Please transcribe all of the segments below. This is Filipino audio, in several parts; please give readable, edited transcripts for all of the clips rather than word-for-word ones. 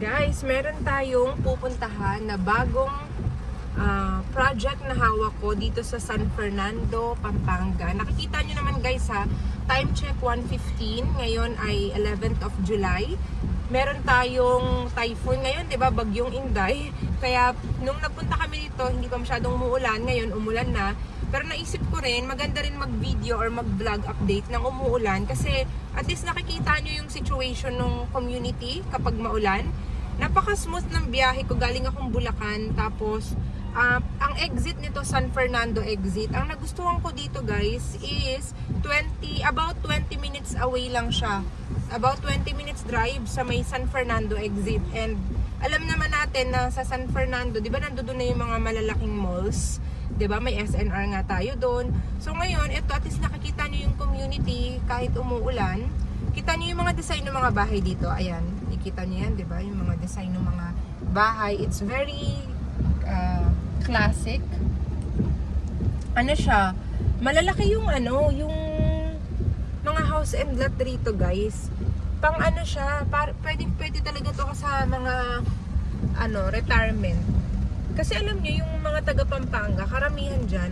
Guys, meron tayong pupuntahan na bagong project na hawak ko dito sa San Fernando, Pampanga. Nakikita nyo naman guys ha, time check 1:15, ngayon ay 11th of July. Meron tayong typhoon ngayon, 'di ba? Bagyong Inday. Kaya nung napunta kami dito, hindi pa masyadong umuulan, ngayon umulan na. Pero naisip ko rin, maganda rin mag-video or mag-vlog update ng umuulan kasi at least nakikita nyo yung situation ng community kapag maulan. Napaka-smooth ng biyahe ko, galing akong Bulacan, tapos ang exit nito, San Fernando exit. Ang nagustuhan ko dito guys is about 20 minutes away lang siya. About 20 minutes drive sa may San Fernando exit. And alam naman natin na sa San Fernando, di ba nandoon na yung mga malalaking malls? 'Di ba? May SNR nga tayo doon. So ngayon, ito at least nakikita niyo yung community kahit umuulan. Kita niyo yung mga design ng mga bahay dito. Ayan, nakikita niyo yan, 'di ba? Yung mga design ng mga bahay. It's very classic. Ano siya? Malalaki yung yung mga house and lot rito, guys. Pang ano siya, pwede talaga to sa mga retirement. Kasi alam niyo yung mga taga Pampanga, karamihan diyan,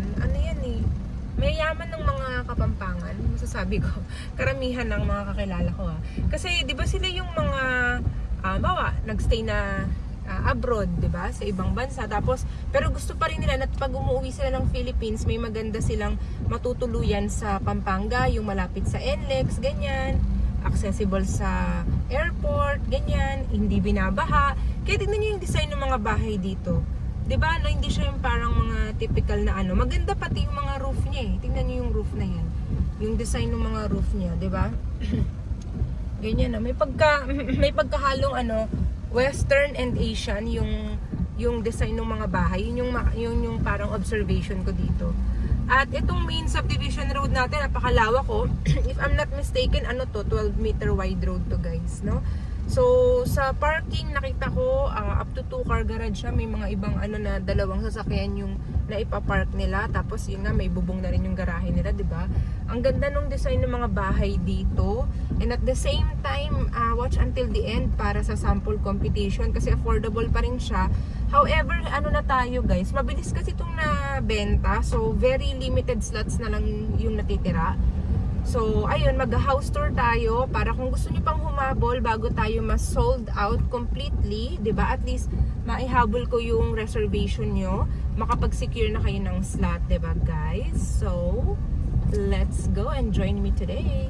mayayaman ng mga Kapampangan, masasabi ko. Karamihan ng mga kakilala ko Kasi 'di ba sila yung mga nagstay na abroad, 'di ba? Sa ibang bansa. Tapos pero gusto pa rin nila na pag umuwi sila ng Philippines, may maganda silang matutuluyan sa Pampanga, yung malapit sa NLEX, ganyan. Accessible sa airport, ganyan, hindi binabaha. Kaya tingnan niyo yung design ng mga bahay dito. 'Di ba? Hindi siya yung parang mga typical na Maganda pati yung mga roof niya eh. Tingnan niyo yung roof na 'yan. Yung design ng mga roof niya, 'di ba? Ganyan may pagkahalong Western and Asian yung design ng mga bahay. Yun yung parang observation ko dito. At itong main subdivision road natin, napakalawak ko. If I'm not mistaken, 12-meter wide road to guys, no? So, sa parking, nakita ko, up to 2-car garage siya. May mga ibang na dalawang sasakyan yung naipapark nila. Tapos, yun nga, may bubong na rin yung garahe nila, di ba? Ang ganda nung design ng mga bahay dito. And at the same time, watch until the end para sa sample competition kasi affordable pa rin siya. However, na tayo guys, mabilis kasi itong nabenta. So, very limited slots na lang yung natitira. So, ayun, mag-house tour tayo para kung gusto niyo pang humabol bago tayo ma-sold out completely, 'di ba? At least maihabol ko yung reservation niyo, makapag-secure na kayo ng slot, 'di ba, guys? So, let's go and join me today.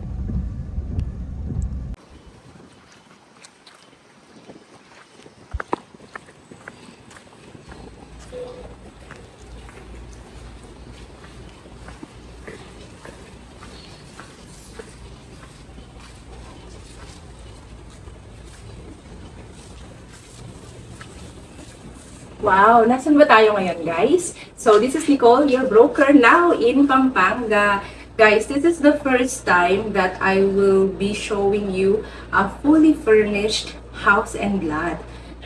Wow! Nasaan ba tayo ngayon, guys? So, this is Nicole, your broker now in Pampanga. Guys, this is the first time that I will be showing you a fully furnished house and lot.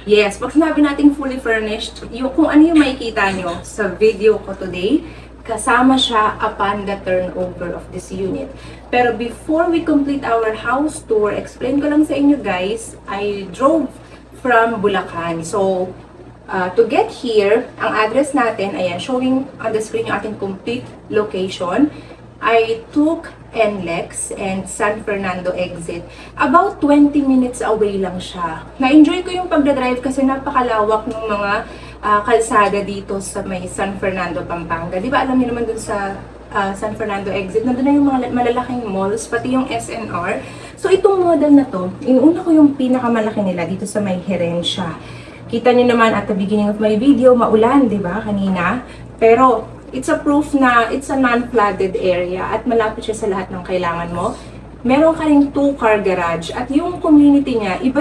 Yes, pag sinabi natin fully furnished, kung ano yung makikita nyo sa video ko today, kasama siya upon the turnover of this unit. Pero before we complete our house tour, explain ko lang sa inyo, guys, I drove from Bulacan. So, to get here, ang address natin, ayan, showing on the screen yung ating complete location. I took NLEX and San Fernando exit. About 20 minutes away lang siya. Na-enjoy ko yung pagdadrive kasi napakalawak ng mga kalsada dito sa may San Fernando, Pampanga. Di ba alam niyo naman dun sa San Fernando exit, nandun na yung mga malalaking malls, pati yung SNR. So itong model na to, inuna ko yung pinakamalaki nila dito sa may Herencia. Kita niyo naman at the beginning of my video, maulan, di ba, kanina? Pero, it's a proof na it's a non-flooded area at malapit siya sa lahat ng kailangan mo. Meron ka ring 2-car garage at yung community niya, iba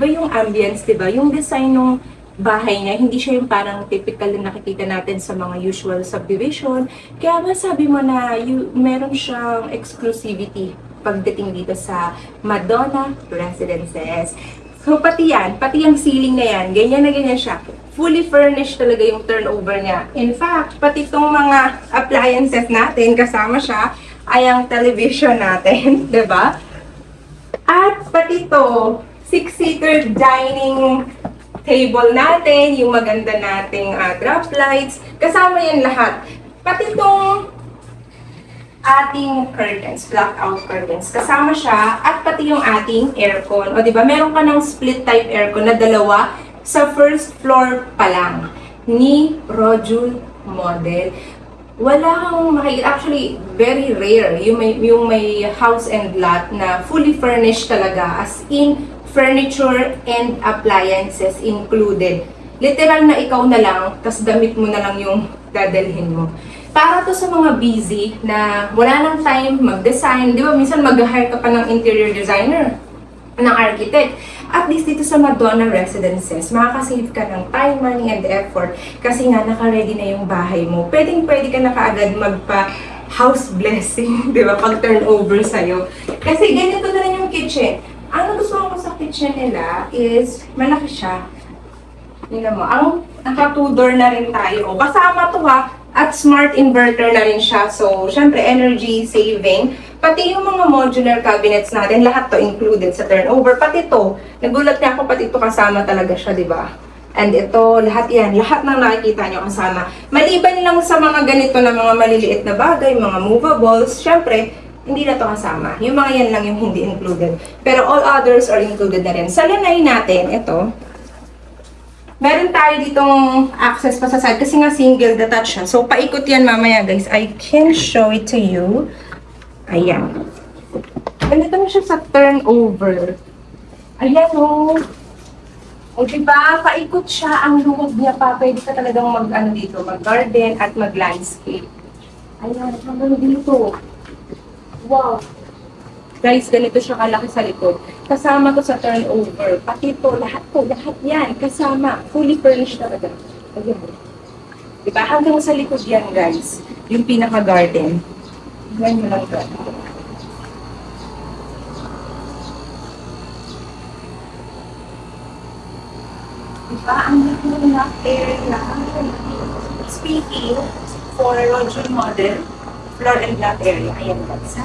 yung ambience, di ba? Yung design ng bahay niya, hindi siya yung parang typical na nakikita natin sa mga usual subdivision. Kaya masabi mo na meron siyang exclusivity pagdating dito sa Madonna Residences. So, pati yung ceiling na yan, ganyan na ganyan siya. Fully furnished talaga yung turnover niya. In fact, pati itong mga appliances natin, kasama siya, ay ang television natin, 'di ba? At pati ito, 6-seater dining table natin, yung maganda nating drop lights. Kasama yan lahat. Pati itong ating curtains, blackout curtains. Kasama siya at pati yung ating aircon. O diba, meron ka ng split type aircon na dalawa sa first floor pa lang ni Rojul model. Wala kang makikita, actually very rare yung may house and lot na fully furnished talaga, as in furniture and appliances included. Literal na ikaw na lang, tas damit mo na lang yung dadalhin mo. Para to sa mga busy na wala nang time mag-design. Di ba, minsan mag-hire ka pa ng interior designer, ng architect. At least dito sa Madonna Residences, makakasave ka ng time, money, and effort. Kasi nga, naka-ready na yung bahay mo. Pwedeng-pwede ka na kaagad magpa-house blessing, di ba, pag turnover sa'yo. Kasi ganito na rin yung kitchen. Ang nagustuhan ko sa kitchen nila is, malaki siya. Tingnan mo, ang naka-2-door na rin tayo. Kasama to ha, at smart inverter na rin siya. So, syempre, energy saving. Pati yung mga modular cabinets natin, lahat to included sa turnover. Pati to, nagulat niya ako, pati to kasama talaga siya, di ba? And ito, lahat yan, lahat ng nakikita nyo kasama. Maliban lang sa mga ganito na mga maliliit na bagay, mga movables, syempre, hindi na to kasama. Yung mga yan lang yung hindi included. Pero all others are included na rin. Sa lanay natin, ito, meron tayo ditong access pa sa side kasi nga single detached siya. So, paikot yan mamaya guys. I can show it to you. Ayan. Ganito na siya sa turnover. Ayan o. O diba, paikot siya ang luwag niya pa. Pwede ka talagang dito, mag-garden at mag-landscape. Ayan, hanggang dito. Wow. Guys, ganito siya kalaki sa likod. Kasama to sa turnover. Pati to, lahat yan. Kasama. Fully furnished talaga. Ayan. Diba? Hanggang sa likod yan, guys. Yung pinaka-garden. Yan mo lang to. Diba? Ang likod na area. Speaking for Rojul model, floor and lot area. Ayan, guys.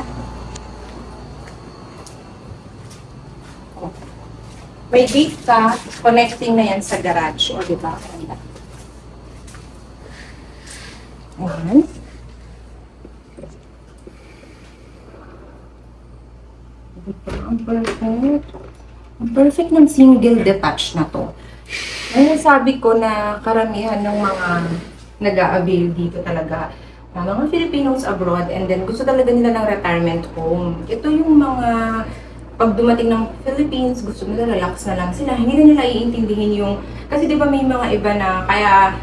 May gate ka, connecting na yan sa garage. O, diba? Ayan. Ang perfect. Ang perfect ng single detached na to. Ay, sabi ko na karamihan ng mga nag-a-avail dito talaga, mga Filipinos abroad, and then gusto talaga nila ng retirement home. Ito yung mga pag dumating ng Philippines, gusto nila relax na lang sila. Hindi na nila iintindihin yung... Kasi di ba may mga iba na kaya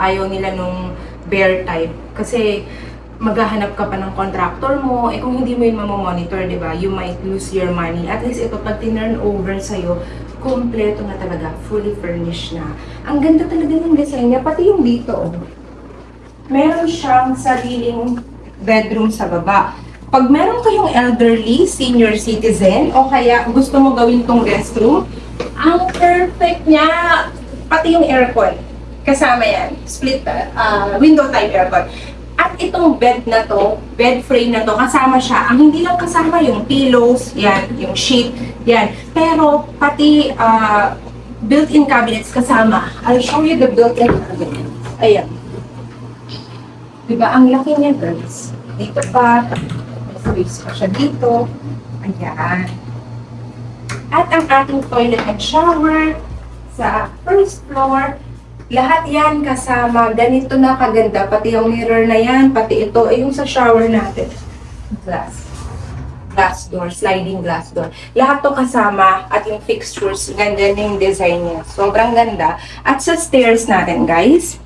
ayaw nila nung bare type. Kasi maghahanap ka pa ng contractor mo. Eh kung hindi mo yun mamomonitor, di ba, you might lose your money. At least ito, pag tinurn over sa'yo, kompleto na talaga. Fully furnished na. Ang ganda talaga ng design niya. Pati yung dito, oh. Meron siyang sariling bedroom sa baba. Pag meron kayong elderly, senior citizen, o kaya gusto mo gawin tong restroom, ang perfect niya, pati yung aircon, kasama yan, split window type aircon. At itong bed na to, bed frame na to, kasama siya. Ang hindi lang kasama yung pillows, yan, yung sheet, yan. Pero pati built-in cabinets kasama. I'll show you the built-in cabinet. Ayan. Diba, ang laki niya, girls. Dito pa, space pa siya dito. Ayan. At ang ating toilet and shower sa first floor, lahat yan kasama. Ganito na kaganda. Pati yung mirror na yan, pati ito, ay yung sa shower natin. Glass door, sliding glass door. Lahat to kasama at yung fixtures, ganda na yung design niya. Sobrang ganda. At sa stairs natin, guys,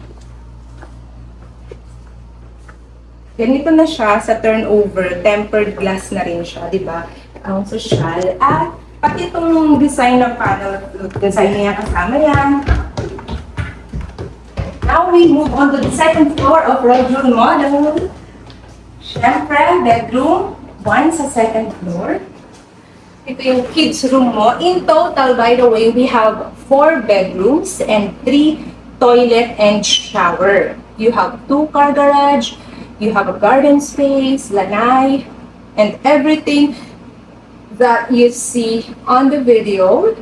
ganito na siya sa turnover, tempered glass na rin siya, di ba? Ang social. At pati itong design ng panel, design niya kasama yan. Now we move on to the second floor of Rojul model. Siyempre, bedroom, one sa second floor. Ito yung kids room mo. In total, by the way, we have 4 bedrooms and 3 toilet and shower. You have 2 car garage, you have a garden space, lanai, and everything that you see on the video,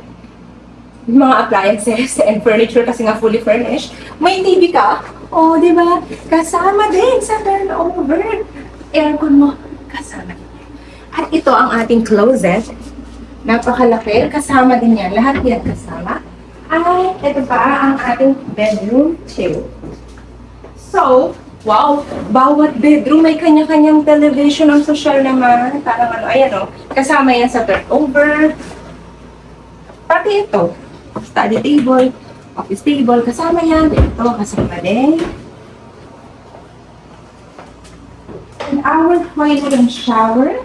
mga appliances and furniture kasi nga fully furnished. May TV ka, o di ba? Kasama din sa turnover. Aircon mo, kasama din. At ito ang ating closet. Napakalaki, kasama din yan. Lahat yan kasama. Ay, ito pa ang ating bedroom too. So, wow, bawat bedroom may kanya-kanyang television. Ang social naman. Parang ano, ayan o. Kasama yan sa turnover. Pati ito. Study table, office table, kasama yan. Ito, kasama din. And our toilet and shower.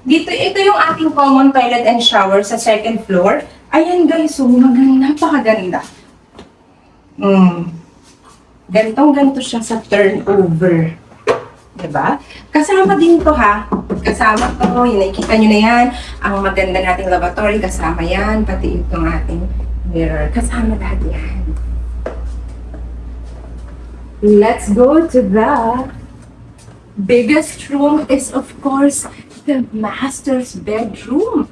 Dito, ito yung ating common toilet and shower sa second floor. Ayan guys, so napakaganda. Ganito siya sa turnover. Diba? Kasama din to ha. Kasama to, yun, nakikita nyo na yan. Ang maganda nating lavatory, kasama yan. Pati itong ating mirror. Kasama lahat yan. Let's go to the biggest room is of course the master's bedroom.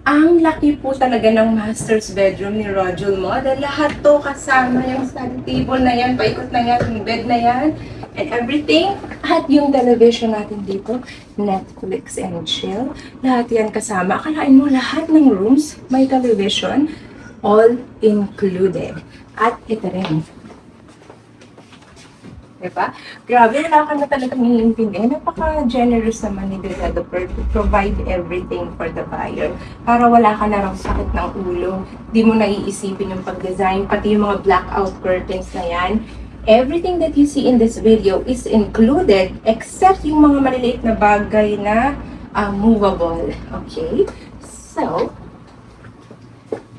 Ang laki po talaga ng master's bedroom ni Rojul Model. Lahat to kasama yung study table na yan, paikot na yan, yung bed na yan, and everything. At yung television natin dito, Netflix and chill. Lahat yan kasama. Akalain mo lahat ng rooms may television, all included. At ito rin. Diba? Grabe, wala ka na talagang iniintindi. Napaka-generous naman ni developer to provide everything for the buyer. Para wala ka na raw sakit ng ulo. Di mo naiisipin yung pag-design, pati yung mga blackout curtains na yan. Everything that you see in this video is included except yung mga maliliit na bagay na movable. Okay? So,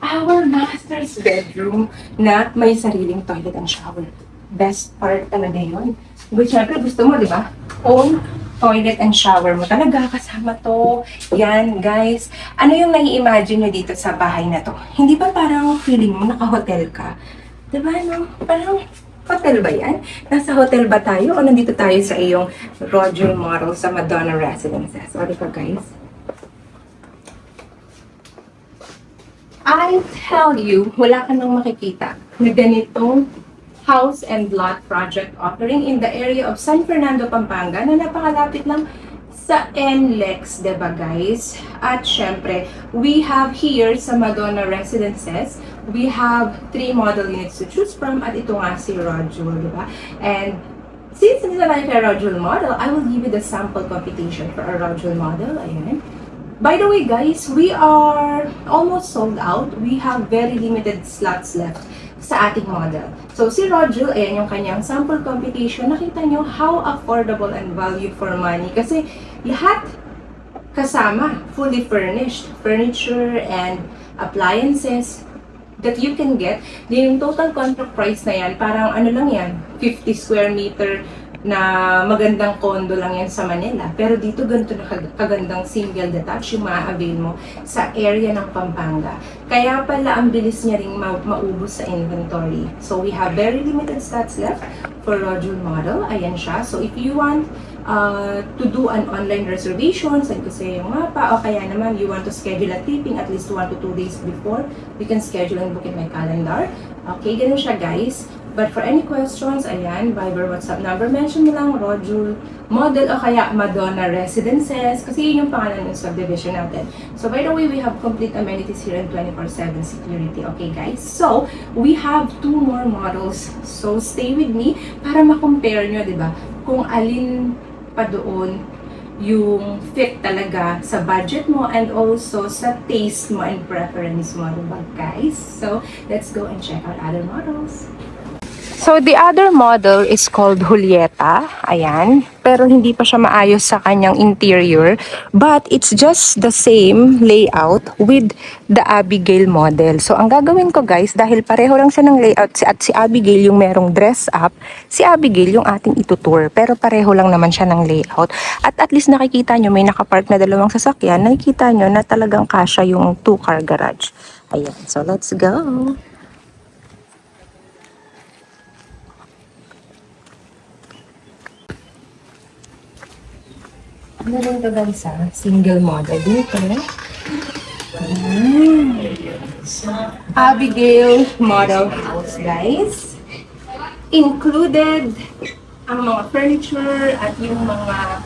our master's bedroom na may sariling toilet and shower. Best part talaga yun. But syempre gusto mo, di ba? Own toilet and shower mo. Talaga kasama to. Yan, guys. Ano yung nai-imagine nyo dito sa bahay na to? Hindi ba parang feeling mo naka-hotel ka? Di ba, no? Parang hotel ba yan? Nasa hotel ba tayo o nandito tayo sa iyong Rojul Model sa Madonna Residences? Sorry pa, guys. I tell you, wala ka nang makikita na ganitong house and lot project offering in the area of San Fernando, Pampanga na napakalapit lang sa NLEX, diba guys? At syempre, we have here sa Madonna Residences, we have 3 model units to choose from at ito nga si Rojul, diba? And since hindi na tayo kay Rojul Model, I will give you the sample computation for our Rojul Model. Ayan. By the way guys, we are almost sold out. We have very limited slots left sa ating model. So, si Rojul, ayan yung kanyang sample computation. Nakita nyo how affordable and value for money. Kasi lahat kasama, fully furnished. Furniture and appliances that you can get. Yung total contract price na yan, parang ano lang yan, 50 square meter na magandang condo lang yan sa Manila. Pero dito ganito na kagandang single detached yung ma-avail mo sa area ng Pampanga. Kaya pala ang bilis niya ring maubos sa inventory. So we have very limited slots left for Rojul Model. Ayan siya. So if you want to do an online reservation, send ko sa yung mapa, o kaya naman you want to schedule a tipping at least 1 to 2 days before, we can schedule and book in my calendar. Okay, ganun siya guys. But for any questions, ayan, Viber, WhatsApp number, mention mo lang Rojul Model o kaya Madonna Residences kasi yun yung pangalan ng subdivision natin. So by the way, we have complete amenities here and 24/7 security. Okay guys? So, we have 2 more models. So stay with me para ma-compare nyo, di ba? Kung alin pa doon yung fit talaga sa budget mo and also sa taste mo and preference mo, diba guys? So, let's go and check out other models. So, the other model is called Julieta. Ayan. Pero hindi pa siya maayos sa kanyang interior. But it's just the same layout with the Abigail model. So, ang gagawin ko guys, dahil pareho lang siya ng layout at si Abigail yung merong dress up, si Abigail yung ating itutour. Pero pareho lang naman siya ng layout. At least nakikita nyo, may nakapark na 2 sasakyan. Nakikita nyo na talagang kasya yung 2-car garage. Ayan. So, let's go. Ano rin to guys single model dito. Abigail model house guys. Included ang mga furniture at yung mga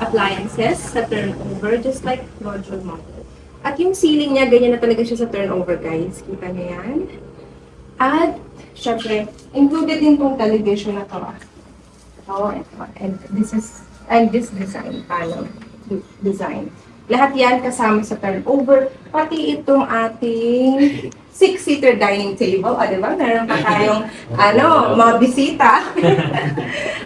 appliances sa turnover, just like module model. At yung ceiling niya, ganyan na talaga siya sa turnover guys. Kita niyo yan. At, syempre, included din tong television na to. Oh, ito. And this design, panel design. Lahat yan kasama sa turnover. Pati itong ating 6-seater dining table. O, diba? Meron pa tayong, mga bisita.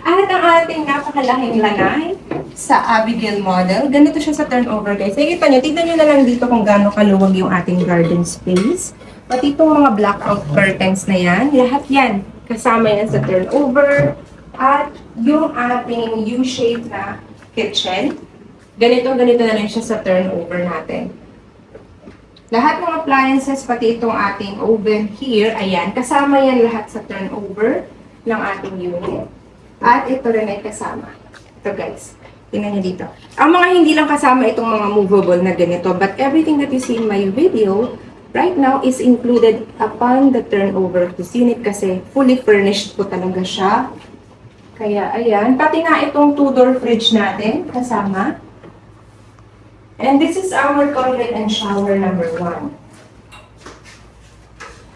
At ang ating napakalaking lanay sa Abigail model. Ganito siya sa turnover, guys. Nakikita nyo, tignan nyo na lang dito kung gaano kaluwag yung ating garden space. Pati itong mga blackout curtains na yan. Lahat yan. Kasama yan sa turnover. At yung ating U-shaped na kitchen. Ganito na lang siya sa turnover natin. Lahat ng appliances, pati itong ating oven here, ayan, kasama yan lahat sa turnover ng ating unit. At ito rin ay kasama. Ito guys, tingnan nyo dito. Ang mga hindi lang kasama itong mga movable na ganito, but everything that you see in my video, right now is included upon the turnover of this unit kasi fully furnished po talaga siya. Kaya ayan, pati nga itong 2-door fridge natin, kasama. And this is our toilet and shower number 1.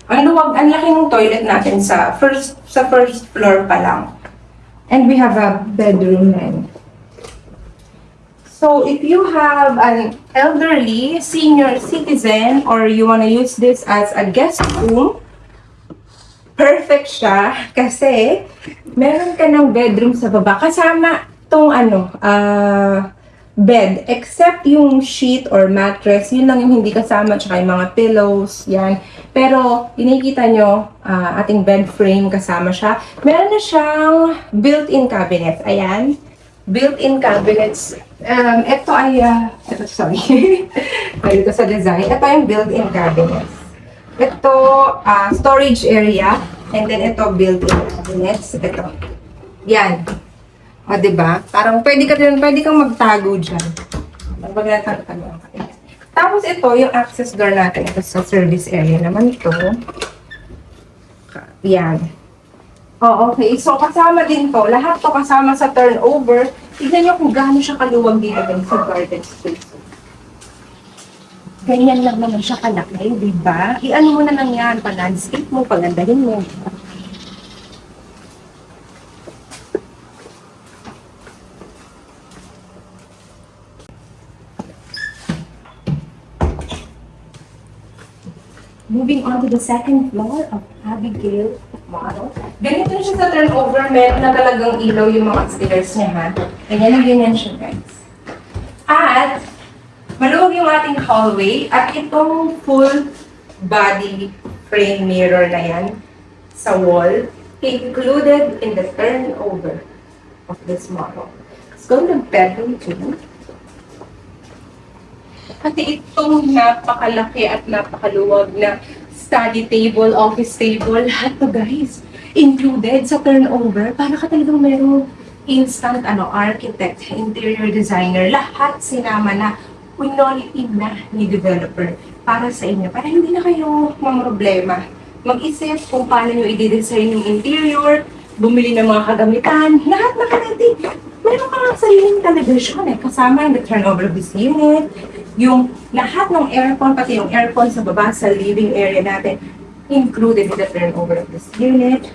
Ang laki ng toilet natin sa first floor pa lang. And we have a bedroom then. So if you have an elderly, senior citizen, or you wanna use this as a guest room, perfect siya kasi meron ka ng bedroom sa baba. Kasama tong bed, except yung sheet or mattress, yun lang yung hindi kasama, tsaka yung mga pillows, yan. Pero, nakikita nyo, ating bed frame kasama siya. Meron na siyang built-in cabinets, ayan. Built-in cabinets. Ito ay, sorry. Ito sa design. Ito yung built-in cabinets. Ito, storage area. And then, ito, built-in cabinets. Ito. Yan. O, diba? Parang pwede kang magtago dyan. Pag natatago ang kabinet. Tapos ito, yung access door natin. Ito sa service area naman ito. Yan. O, okay. So, kasama din to. Lahat to kasama sa turnover. Tignan nyo kung gaano siya kaluwag dito sa garden space. Ganyan lang naman siya kalaki, diba? I-ano mo na lang yan. Pa-landscape mo, pagandahin mo. Moving on to the second floor of Abigail model. Ganito siya sa turnover. Meron na talagang ilaw yung mga stairs niya, ha? Ganyan siya, guys. At, maluwag yung ating hallway. At itong full body frame mirror na yan sa wall, included in the turnover of this model. Let's go to the bedroom too. Pati itong napakalaki at napakaluwag na study table, office table, lahat to guys, included sa turnover. Para ka talagang merong instant architect, interior designer, lahat sinama na quality na ni developer para sa inyo. Para hindi na kayo problema. Mag-isip kung paano nyo i-design yung interior, bumili ng mga kagamitan, lahat naka-ready. Meron ka nga sariling television kasama in the turnover of this unit. Yung lahat ng aircon, pati yung aircon sa baba sa living area natin, included in the turnover of this unit.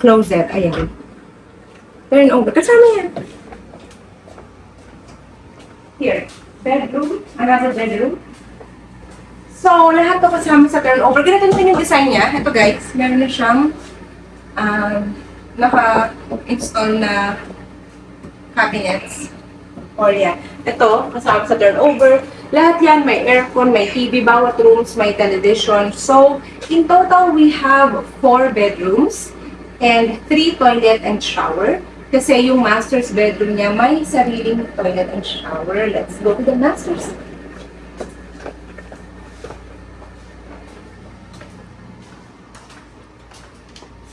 Closet, ayan. Turnover, kasama yan. Here, bedroom, another bedroom. So, lahat to kasama sa turnover. Ganito naman yung design niya. Ito guys, meron na siyang naka-install na cabinets. Or yan. Ito, kasama sa turnover. Lahat yan, may aircon, may TV, bawat rooms, may television. So, in total, we have 4 bedrooms and 3 toilet and shower. Kasi yung master's bedroom niya, may sariling toilet and shower. Let's go to the master's.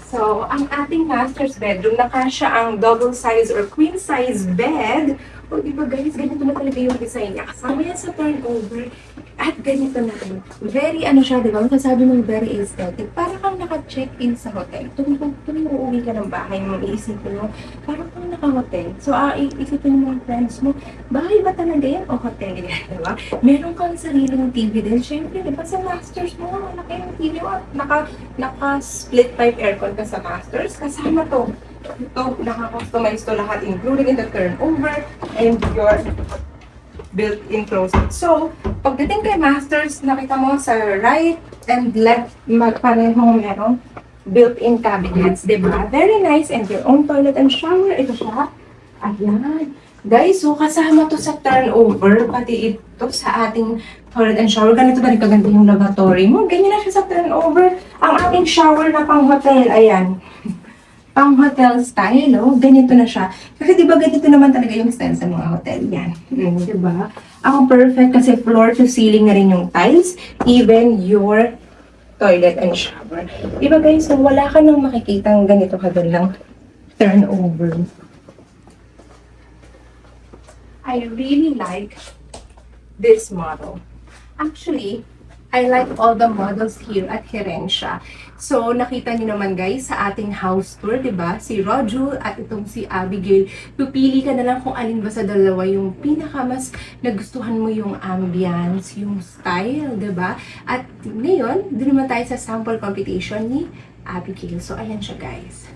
So, ang ating master's bedroom, nakasya ang double size or queen size bed O, diba guys, ganito na talaga yung design niya. Kasama yan sa turnover. At ganito na rin. Very ano siya, diba? Masasabi mong very aesthetic. Para kang naka-check-in sa hotel. Tuwing uuwi ka ng bahay mo, iisipin mo, parang kang naka-hotel. So, iisipin mo mga friends mo, bahay ba talaga yan o hotel yan, diba? Meron kang sariling TV din. Siyempre, diba sa Masters mo, malaki yung TV mo. Naka-split type aircon ka sa Masters. Kasama to. Ito, naka-customize to lahat, including in the turnover and your built-in closet. So, pagdating kay Masters, nakita mo sa right and left, parehong merong built-in cabinets, diba? Very nice, and your own toilet and shower. Ito siya. Ayan. Guys, so kasama to sa turnover, pati ito sa ating toilet and shower. Ganito ba rin kaganda yung lavatory mo? Ganyan na siya sa turnover. Ang ating shower na pang hotel, ayan. Pang hotel style, oh. Ganito na siya. Kasi di ba ganito naman talaga yung style sa mga hotel. Yan. Di ba? Ang perfect kasi floor to ceiling na rin yung tiles. Even your toilet and shower. Di ba guys, so wala ka nang makikitang ganito kagandang turnover. I really like this model. Actually, I like all the models here at Herencia. So, nakita niyo naman guys sa ating house tour, di ba? Si Rojul at itong si Abigail. Pupili ka na lang kung alin ba sa dalawa yung pinakamas nagustuhan mo yung ambience, yung style, di ba? At ngayon, doon naman tayo sa sample competition ni Abigail. So, ayan siya guys.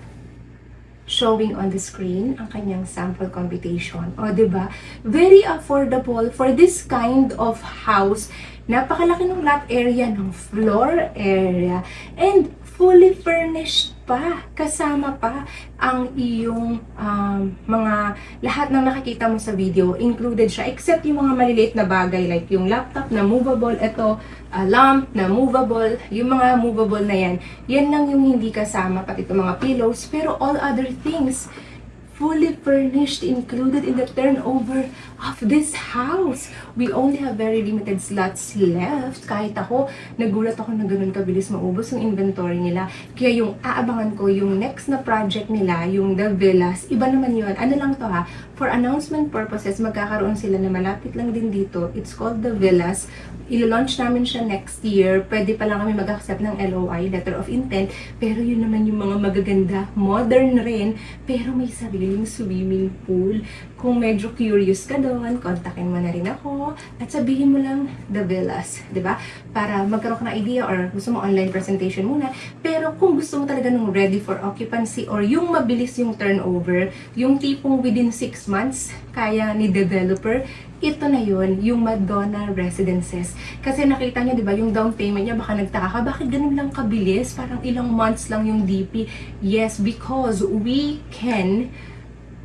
Showing on the screen ang kanyang sample computation. O, diba? Very affordable for this kind of house. Napakalaki ng lot area, ng floor area, and fully furnished pa. Kasama pa ang iyong mga, lahat ng nakikita mo sa video, included siya, except yung mga maliliit na bagay, like yung laptop na movable, ito, lamp na movable, yung mga movable na yan lang yung hindi kasama, pati itong mga pillows, pero all other things, fully furnished, included in the turnover of this house. We only have very limited slots left. Kahit ako, nagulat ako na ganun kabilis maubos yung inventory nila. Kaya yung aabangan ko, yung next na project nila, yung The Villas, iba naman yun. Ano lang to ha, for announcement purposes, magkakaroon sila na malapit lang din dito. It's called The Villas. Ilo-launch namin siya next year. Pwede pa lang kami mag-accept ng LOI, letter of intent. Pero yun naman yung mga magaganda, modern rin, pero may sariling swimming pool. Kung medyo curious ka doon, kontakin mo na rin ako at sabihin mo lang The Villas, di ba? Para magkaroon ka ng idea or gusto mo online presentation muna. Pero kung gusto mo talaga nung ready for occupancy or yung mabilis yung turnover, yung tipong within 6 months, kaya ni developer, ito na yun, yung Madonna Residences. Kasi nakita niyo, di ba, yung down payment niya, baka nagtaka ka, bakit ganun lang kabilis? Parang ilang months lang yung DP. Yes, because we can,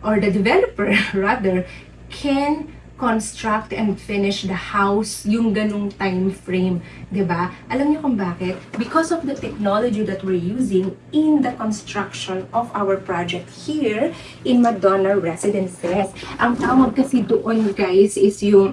or the developer rather, can construct and finish the house yung ganung time frame, 'di ba? Alam niyo kung bakit? Because of the technology that we're using in the construction of our project here in Madonna Residences. Ang tawag kasi doon, guys, is yung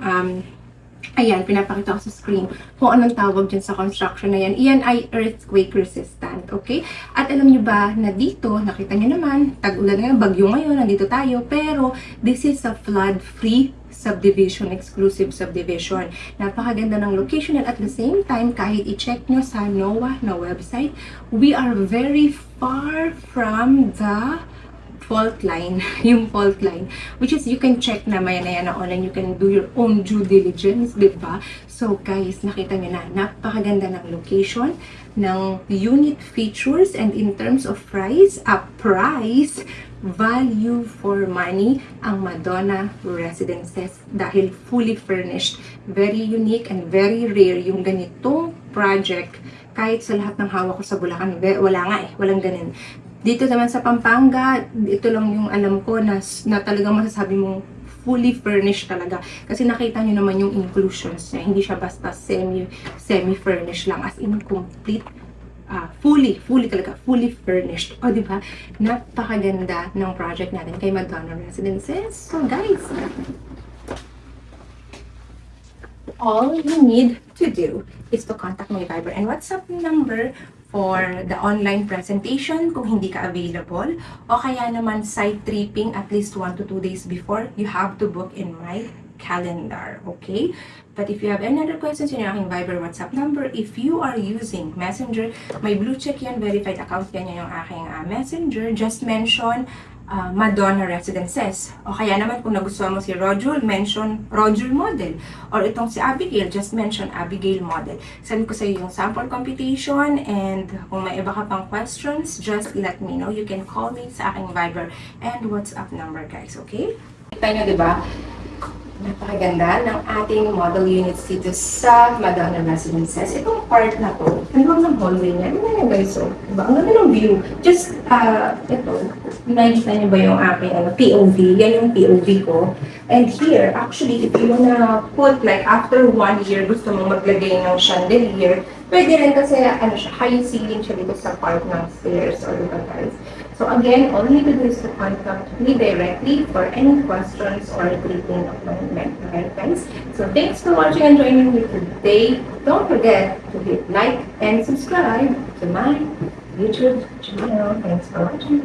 ayan, pinapakita ko sa screen kung anong tawag dyan sa construction na yan. Iyan ay earthquake resistant, okay? At alam nyo ba na dito, nakita nyo naman, tag-ulan ngayon, bagyo ngayon, nandito tayo, pero this is a flood-free subdivision, exclusive subdivision. Napakaganda ng location and at the same time, kahit i-check nyo sa NOAA na website, we are very far from the fault line, yung fault line, which is you can check na maya na yan na online, you can do your own due diligence, di ba? So guys, nakita nyo na, napakaganda ng location, ng unit features, and in terms of price, value for money, ang Madonna Residences, dahil fully furnished, very unique and very rare yung ganitong project. Kahit sa lahat ng hawak ko sa Bulacan, wala nga walang ganun. Dito naman sa Pampanga, ito lang yung alam ko na talagang masasabi mong fully furnished talaga. Kasi nakita nyo naman yung inclusions niya. Hindi siya basta semi-furnished lang. As in complete, fully talaga, fully furnished. O diba? Napakaganda ng project natin kay Madonna Residences. So guys, all you need to do is to contact my Viber and WhatsApp number for the online presentation kung hindi ka available, o kaya naman site tripping at least 1 to 2 days before, you have to book in my calendar, okay? But if you have any other questions, yun yung aking Viber WhatsApp number. If you are using Messenger, may blue check yan, verified account yan yung aking Messenger. Just mention Madonna Residences. O kaya naman kung nagustuhan mo si Rojul, mention Rojul Model. Or itong si Abigail, just mention Abigail Model. Send ko sa iyo yung sample computation, and kung may iba ka pang questions, just let me know. You can call me sa aking Viber and WhatsApp number, guys, okay? Kita nyo, di ba? Napakaganda ng ating model units dito sa Madonna Residences. Itong part na to, hanggang ng hallway niya. Ano na guys, so, diba? Ang ganda ng view. Just, ito, nakikita niyo ba yung aking POV? Yan yung POV ko. And here, actually, if you wanna put, like, after 1 year, gusto mong maglagay ng chandelier, pwede rin kasi, ano siya, high ceiling siya dito sa part ng stairs, or diba guys? So again, all you need to do is to contact me directly for any questions or creating appointment. Okay, guys? So thanks for watching and joining me today. Don't forget to hit like and subscribe to my YouTube channel. Thanks for watching.